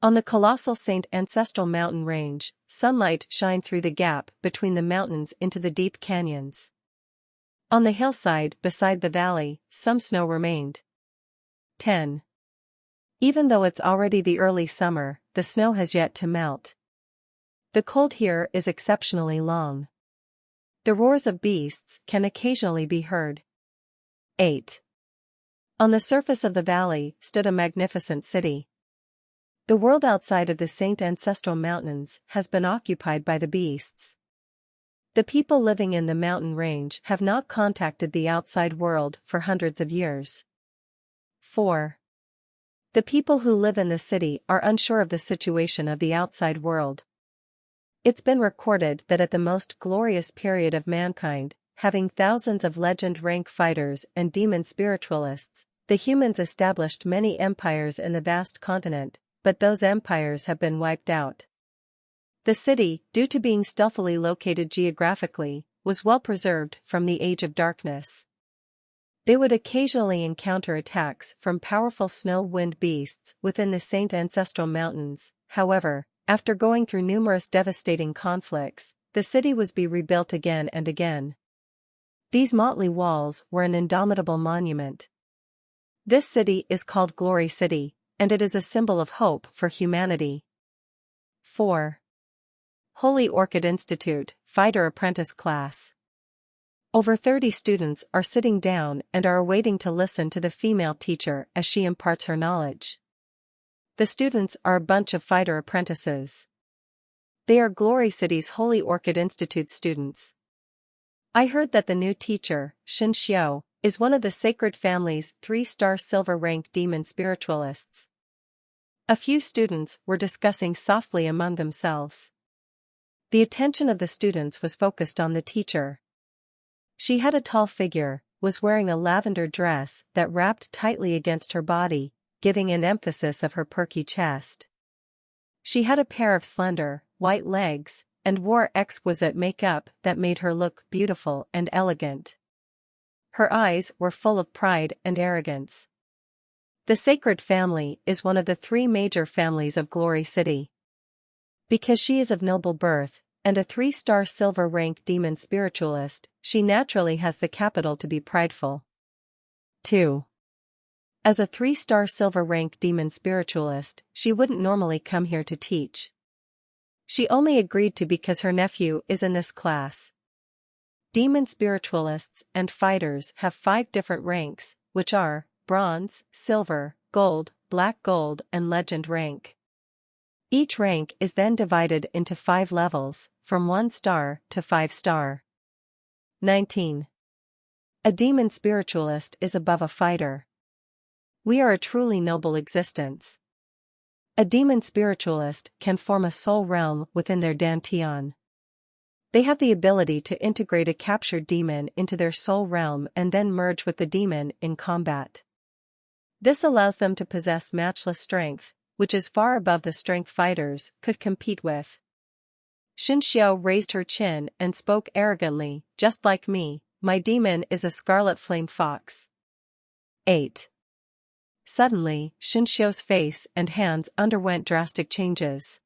On the colossal Saint Ancestral Mountain range, sunlight shined through the gap between the mountains into the deep canyons. On the hillside beside the valley, some snow remained. 10. Even though it's already the early summer, the snow has yet to melt. The cold here is exceptionally long. The roars of beasts can occasionally be heard. 8. On the surface of the valley stood a magnificent city. The world outside of the Saint Ancestral Mountains has been occupied by the beasts. The people living in the mountain range have not contacted the outside world for hundreds of years. 4. The people who live in the city are unsure of the situation of the outside world. It's been recorded that at the most glorious period of mankind, having thousands of legend-rank fighters and demon spiritualists, the humans established many empires in the vast continent, but those empires have been wiped out. The city, due to being stealthily located geographically, was well preserved from the Age of Darkness. They would occasionally encounter attacks from powerful snow-wind beasts within the Saint Ancestral Mountains. However, after going through numerous devastating conflicts, the city was rebuilt again and again. These motley walls were an indomitable monument. This city is called Glory City, and it is a symbol of hope for humanity. 4. Holy Orchid Institute, Fighter Apprentice Class. Over 30 students are sitting down and are waiting to listen to the female teacher as she imparts her knowledge. The students are a bunch of fighter apprentices. They are Glory City's Holy Orchid Institute students. I heard that the new teacher, Xin Xiao, is one of the Sacred Family's 3-star silver rank demon spiritualists. A few students were discussing softly among themselves. The attention of the students was focused on the teacher. She had a tall figure, was wearing a lavender dress that wrapped tightly against her body, giving an emphasis of her perky chest. She had a pair of slender, white legs, and wore exquisite makeup that made her look beautiful and elegant. Her eyes were full of pride and arrogance. The Sacred Family is one of the 3 major families of Glory City. Because she is of noble birth, and a 3-star silver rank demon spiritualist, she naturally has the capital to be prideful. 2. As a 3-star silver rank demon spiritualist, she wouldn't normally come here to teach. She only agreed to because her nephew is in this class. Demon spiritualists and fighters have 5 different ranks, which are bronze, silver, gold, black gold, and legend rank. Each rank is then divided into 5 levels, from 1 star to 5 star. 19. A demon spiritualist is above a fighter. We are a truly noble existence. A demon spiritualist can form a soul realm within their dantian. They have the ability to integrate a captured demon into their soul realm and then merge with the demon in combat. This allows them to possess matchless strength, which is far above the strength fighters could compete with. Xin Xiao raised her chin and spoke arrogantly, just like me, my demon is a scarlet flame fox. 8. Suddenly, Xin Xiao's face and hands underwent drastic changes.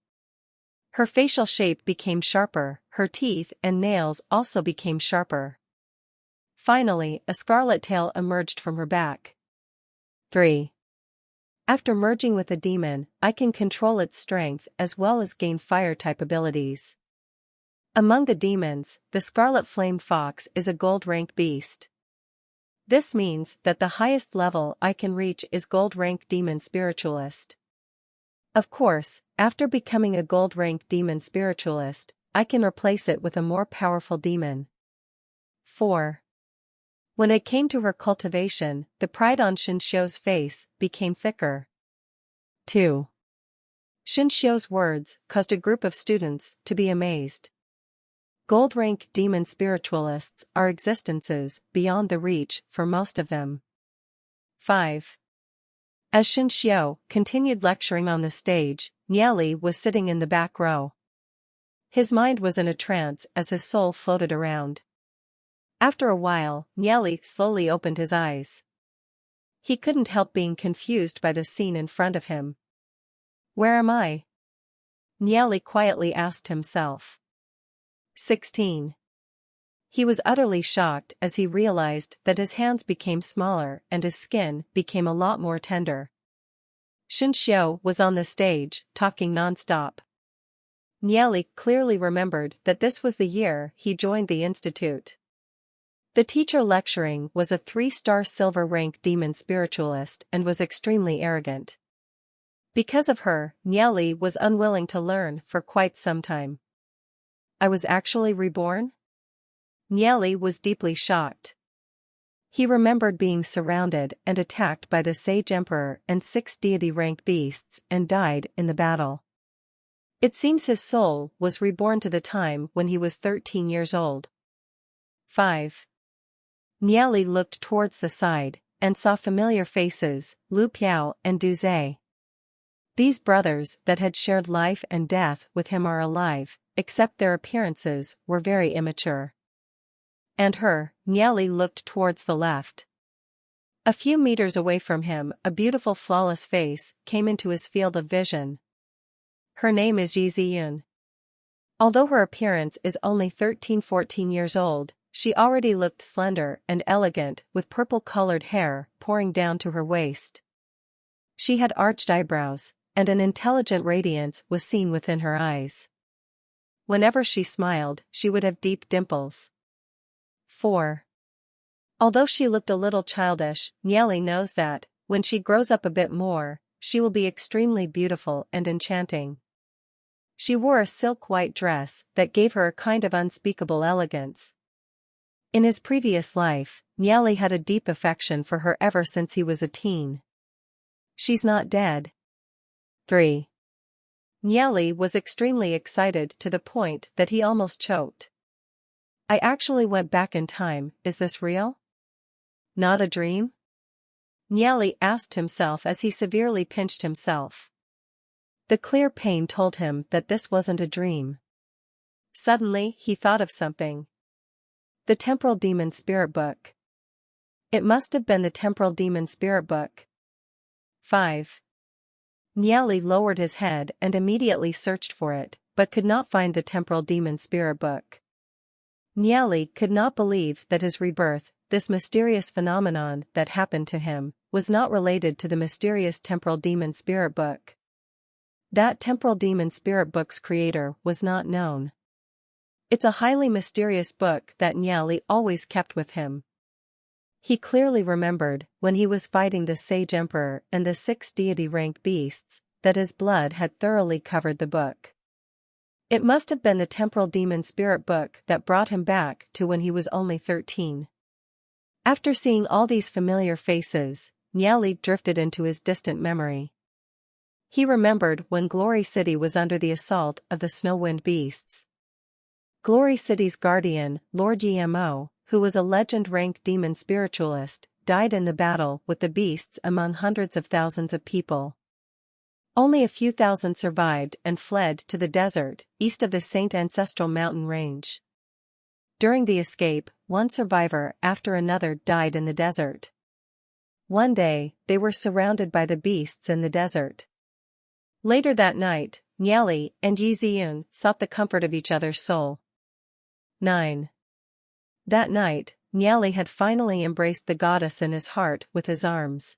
Her facial shape became sharper, her teeth and nails also became sharper. Finally, a scarlet tail emerged from her back. 3. After merging with a demon, I can control its strength as well as gain fire-type abilities. Among the demons, the Scarlet Flame Fox is a gold-rank beast. This means that the highest level I can reach is gold-rank demon spiritualist. Of course, after becoming a gold-rank demon spiritualist, I can replace it with a more powerful demon. 4. When it came to her cultivation, the pride on Xin Xiao's face became thicker. 2. Xin Xiao's words caused a group of students to be amazed. Gold-rank demon spiritualists are existences beyond the reach for most of them. 5. As Xin Xiao continued lecturing on the stage, Niali was sitting in the back row. His mind was in a trance as his soul floated around. After a while, Niali slowly opened his eyes. He couldn't help being confused by the scene in front of him. Where am I? Niali quietly asked himself. 16. He was utterly shocked as he realized that his hands became smaller and his skin became a lot more tender. Shinshio was on the stage, talking non-stop. Niali clearly remembered that this was the year he joined the institute. The teacher lecturing was a 3-star silver rank demon spiritualist and was extremely arrogant. Because of her, Niali was unwilling to learn for quite some time. I was actually reborn? Niali was deeply shocked. He remembered being surrounded and attacked by the Sage Emperor and 6 deity-rank beasts and died in the battle. It seems his soul was reborn to the time when he was 13 years old. 5. Niali looked towards the side and saw familiar faces, Lu Piao and Du Zhe. These brothers that had shared life and death with him are alive, except their appearances were very immature. And her, Niali looked towards the left. A few meters away from him, a beautiful flawless face came into his field of vision. Her name is Yi Ziyun. Although her appearance is only 13-14 years old, she already looked slender and elegant with purple-colored hair pouring down to her waist. She had arched eyebrows, and an intelligent radiance was seen within her eyes. Whenever she smiled, she would have deep dimples. 4. Although she looked a little childish, Niali knows that, when she grows up a bit more, she will be extremely beautiful and enchanting. She wore a silk white dress that gave her a kind of unspeakable elegance. In his previous life, Niali had a deep affection for her ever since he was a teen. She's not dead. 3. Niali was extremely excited to the point that he almost choked. I actually went back in time, is this real? Not a dream? Niali asked himself as he severely pinched himself. The clear pain told him that this wasn't a dream. Suddenly, he thought of something. The Temporal Demon Spirit Book. It must have been the Temporal Demon Spirit Book. 5. Niali lowered his head and immediately searched for it, but could not find the Temporal Demon Spirit Book. Niali could not believe that his rebirth, this mysterious phenomenon that happened to him, was not related to the mysterious Temporal Demon Spirit Book. That Temporal Demon Spirit Book's creator was not known. It's a highly mysterious book that Niali always kept with him. He clearly remembered, when he was fighting the Sage Emperor and the 6 deity-rank beasts, that his blood had thoroughly covered the book. It must have been the Temporal Demon Spirit Book that brought him back to when he was only 13. After seeing all these familiar faces, Niali drifted into his distant memory. He remembered when Glory City was under the assault of the Snowwind Beasts. Glory City's guardian, Lord Jianghu, who was a legend-rank demon spiritualist, died in the battle with the beasts among hundreds of thousands of people. Only a few thousand survived and fled to the desert, east of the Saint Ancestral Mountain Range. During the escape, one survivor after another died in the desert. One day, they were surrounded by the beasts in the desert. Later that night, Niali and Yi Ziyun sought the comfort of each other's soul. 9. That night, Niali had finally embraced the goddess in his heart with his arms.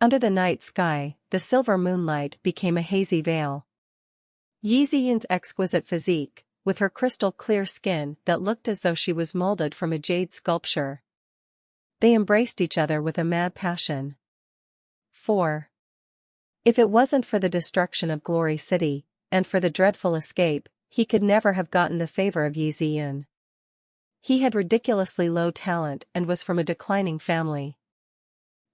Under the night sky, the silver moonlight became a hazy veil. Yi Ziyun's exquisite physique, with her crystal-clear skin that looked as though she was molded from a jade sculpture. They embraced each other with a mad passion. 4. If it wasn't for the destruction of Glory City, and for the dreadful escape, he could never have gotten the favor of Yi Ziyun. He had ridiculously low talent and was from a declining family.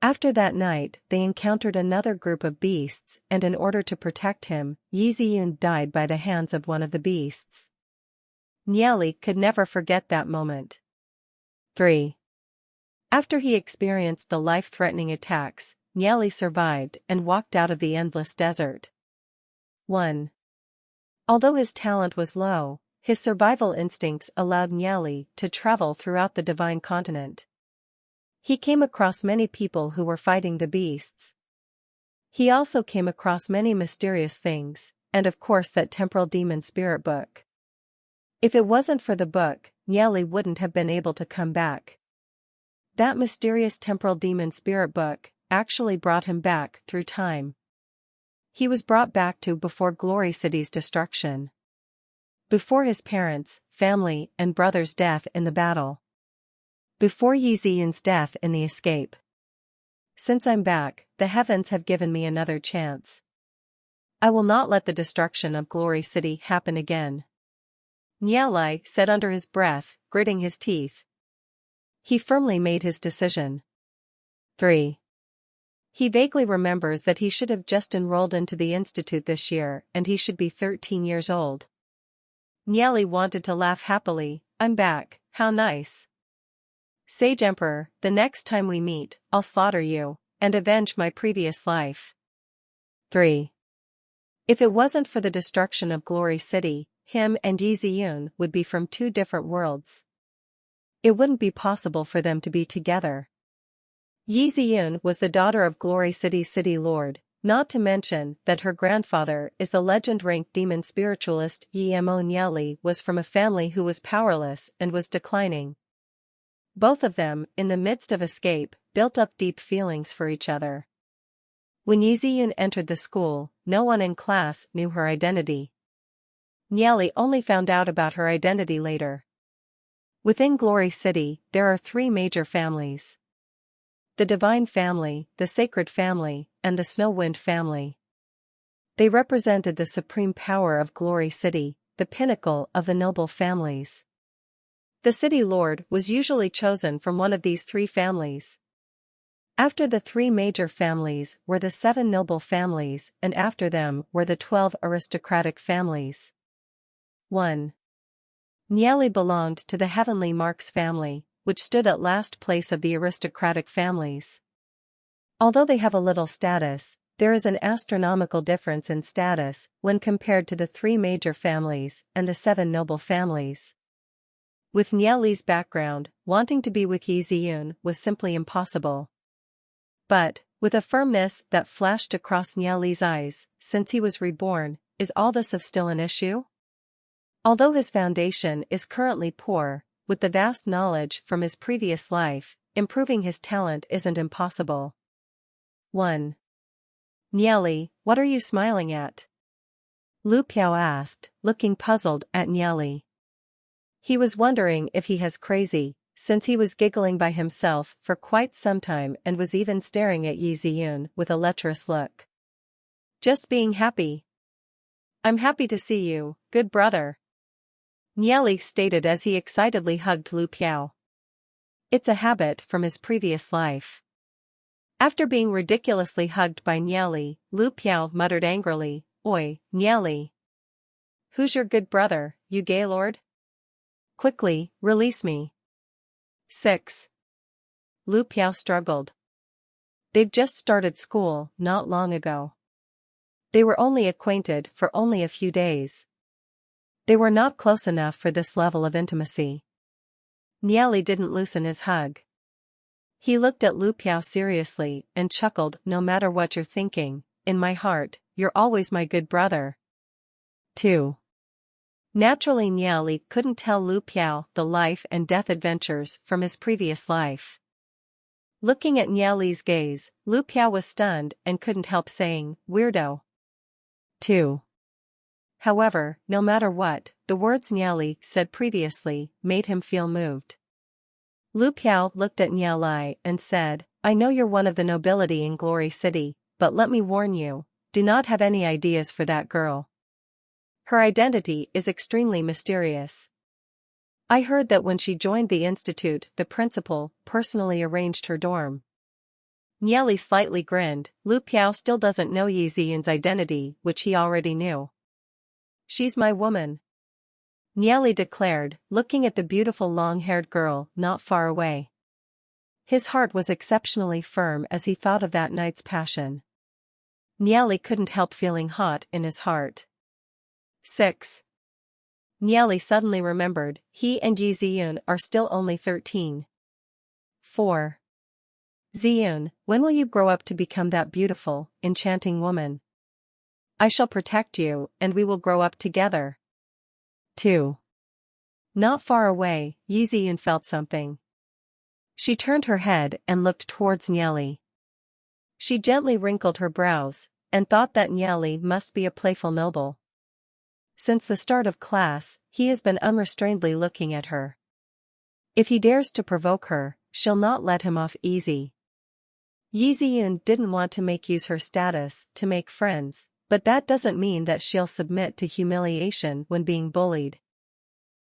After that night, they encountered another group of beasts, and in order to protect him, Yi Ziyun died by the hands of one of the beasts. Niali could never forget that moment. 3. After he experienced the life-threatening attacks, Niali survived and walked out of the endless desert. 1. Although his talent was low, his survival instincts allowed Niali to travel throughout the divine continent. He came across many people who were fighting the beasts. He also came across many mysterious things, and of course that temporal demon spirit book. If it wasn't for the book, Niali wouldn't have been able to come back. That mysterious temporal demon spirit book actually brought him back through time. He was brought back to before Glory City's destruction. Before his parents, family, and brother's death in the battle. Before Yi Ziyun's death in the escape. Since I'm back, the heavens have given me another chance. I will not let the destruction of Glory City happen again. Niali said under his breath, gritting his teeth. He firmly made his decision. 3. He vaguely remembers that he should have just enrolled into the institute this year and he should be 13 years old. Niali wanted to laugh happily. I'm back, how nice. Sage Emperor, the next time we meet, I'll slaughter you, and avenge my previous life. 3. If it wasn't for the destruction of Glory City, him and Yi Ziyun would be from two different worlds. It wouldn't be possible for them to be together. Yi Ziyun was the daughter of Glory City's city lord, not to mention that her grandfather is the legend-ranked demon spiritualist. Yi Mo Niali was from a family who was powerless and was declining. Both of them, in the midst of escape, built up deep feelings for each other. When Yi Ziyun entered the school, no one in class knew her identity. Niali only found out about her identity later. Within Glory City, there are three major families. The Divine Family, the Sacred Family, and the Snow Wind Family. They represented the supreme power of Glory City, the pinnacle of the noble families. The city lord was usually chosen from one of these three families. After the three major families were the 7 noble families, and after them were the 12 aristocratic families. 1. Niali belonged to the Heavenly Marks family, which stood at last place of the aristocratic families. Although they have a little status, there is an astronomical difference in status when compared to the 3 major families and the 7 noble families. With Niali's background, wanting to be with Yi Ziyun was simply impossible. But, with a firmness that flashed across Niali's eyes, since he was reborn, is all this of still an issue? Although his foundation is currently poor, with the vast knowledge from his previous life, improving his talent isn't impossible. 1. Niali, what are you smiling at? Lu Piao asked, looking puzzled at Niali. He was wondering if he has crazy, since he was giggling by himself for quite some time and was even staring at Yi Ziyun with a lecherous look. Just being happy. I'm happy to see you, good brother. Niali stated as he excitedly hugged Lu Piao. It's a habit from his previous life. After being ridiculously hugged by Niali, Lu Piao muttered angrily, Oi, Niali. Who's your good brother, you gaylord? Quickly, release me. 6. Lu Piao struggled. They've just started school, not long ago. They were only acquainted for only a few days. They were not close enough for this level of intimacy. Niali didn't loosen his hug. He looked at Lu Piao seriously and chuckled, no matter what you're thinking, in my heart, you're always my good brother. 2. Naturally Niali couldn't tell Lu Piao the life and death adventures from his previous life. Looking at Niali's gaze, Lu Piao was stunned and couldn't help saying, weirdo. 2. However, no matter what, the words Niali said previously made him feel moved. Lu Piao looked at Niali and said, I know you're one of the nobility in Glory City, but let me warn you, do not have any ideas for that girl. Her identity is extremely mysterious. I heard that when she joined the institute, the principal personally arranged her dorm. Niali slightly grinned. Lu Piao still doesn't know Yi Ziyun's identity, which he already knew. She's my woman, Niali declared, looking at the beautiful long-haired girl not far away. His heart was exceptionally firm as he thought of that night's passion. Niali couldn't help feeling hot in his heart. 6. Niali suddenly remembered, he and Yi Ziyun are still only 13. 4. Ziyun, when will you grow up to become that beautiful, enchanting woman? I shall protect you, and we will grow up together. 2. Not far away, Yiziyun felt something. She turned her head and looked towards Nyeli. She gently wrinkled her brows, and thought that Nyeli must be a playful noble. Since the start of class, he has been unrestrainedly looking at her. If he dares to provoke her, she'll not let him off easy. Yiziyun didn't want to make use her status to make friends, but that doesn't mean that she'll submit to humiliation when being bullied.